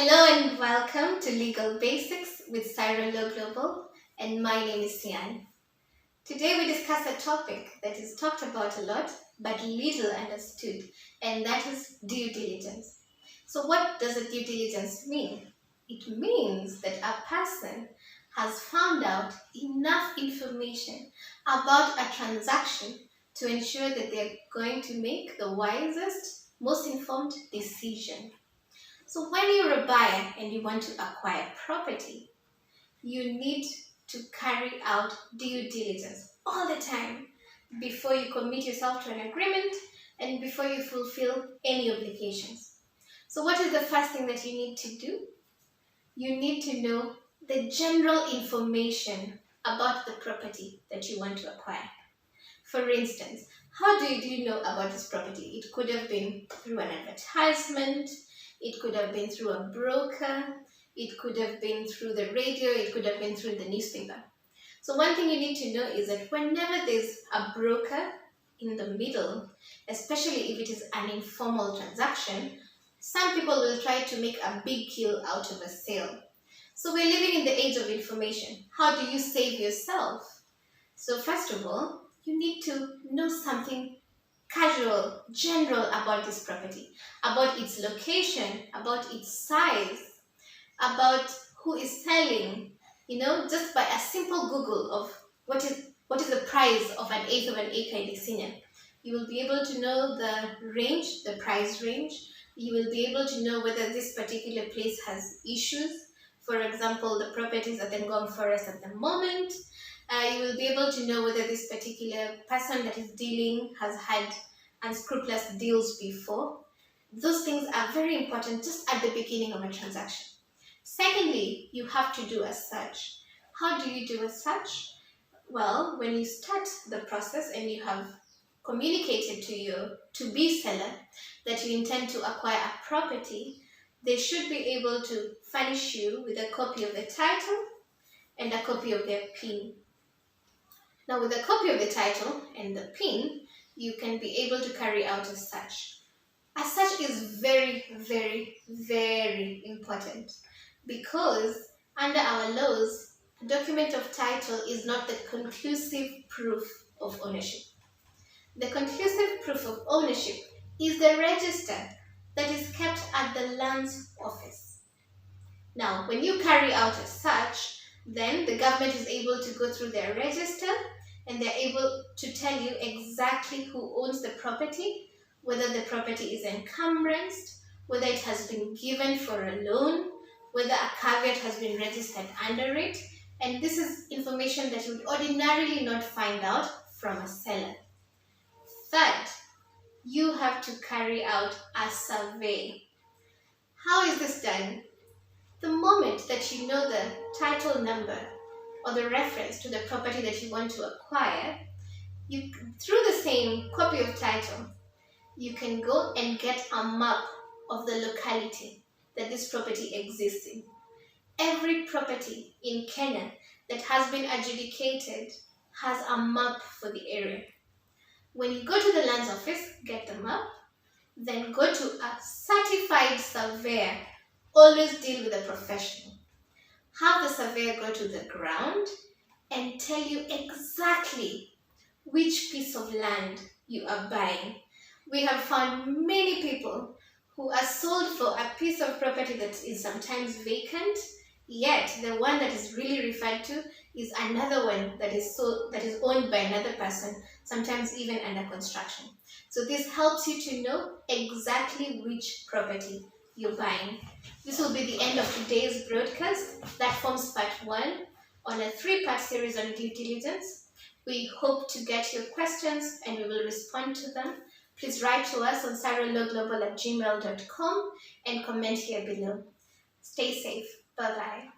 Hello and welcome to Legal Basics with Cyra Law Global, and my name is Sian. Today we discuss a topic that is talked about a lot but little understood, and that is due diligence. So what does a due diligence mean? It means that a person has found out enough information about a transaction to ensure that they're going to make the wisest, most informed decision. So when you're a buyer and you want to acquire property, you need to carry out due diligence all the time before you commit yourself to an agreement and before you fulfill any obligations. So what is the first thing that you need to do? You need to know the general information about the property that you want to acquire. For instance, how do you know about this property? It could have been through an advertisement, it could have been through a broker, it could have been through the radio, it could have been through the newspaper. So one thing you need to know is that whenever there's a broker in the middle, especially if it is an informal transaction, some people will try to make a big deal out of a sale. So we're living in the age of information. How do you save yourself? So first of all, you need to know something casual, general about this property, about its location, about its size, about who is selling. Just by a simple Google of what is the price of an eighth of an acre in Isinya, you will be able to know the range, the price range. You will be able to know whether this particular place has issues. For example, the properties at the Ngong Forest at the moment. You will be able to know whether this particular person that is dealing has had unscrupulous deals before. Those things are very important just at the beginning of a transaction. Secondly, you have to do a search. How do you do a search? Well, when you start the process and you have communicated to your to-be seller that you intend to acquire a property, they should be able to furnish you with a copy of the title and a copy of their PIN. Now, with a copy of the title and the PIN, you can be able to carry out a search. A search is very, very, very important because under our laws, a document of title is not the conclusive proof of ownership. The conclusive proof of ownership is the register that is kept at the lands office. Now, when you carry out a search, then the government is able to go through their register and they're able to tell you exactly who owns the property, whether the property is encumbrances, whether it has been given for a loan, whether a caveat has been registered under it, and this is information that you would ordinarily not find out from a seller. Third, you have to carry out a survey. How is this done? The moment that you know the title number or the reference to the property that you want to acquire, through the same copy of title, you can go and get a map of the locality that this property exists in. Every property in Kenya that has been adjudicated has a map for the area. When you go to the lands office, get the map, then go to a certified surveyor. Always deal with a professional. Have the surveyor go to the ground and tell you exactly which piece of land you are buying. We have found many people who are sold for a piece of property that is sometimes vacant, yet the one that is really referred to is another one that is owned by another person, sometimes even under construction. So this helps you to know exactly which property you're buying. This will be the end of today's broadcast. That forms part 1 on a 3-part series on due diligence. We hope to get your questions and we will respond to them. Please write to us on cyrillawglobal@gmail.com and comment here below. Stay safe. Bye-bye.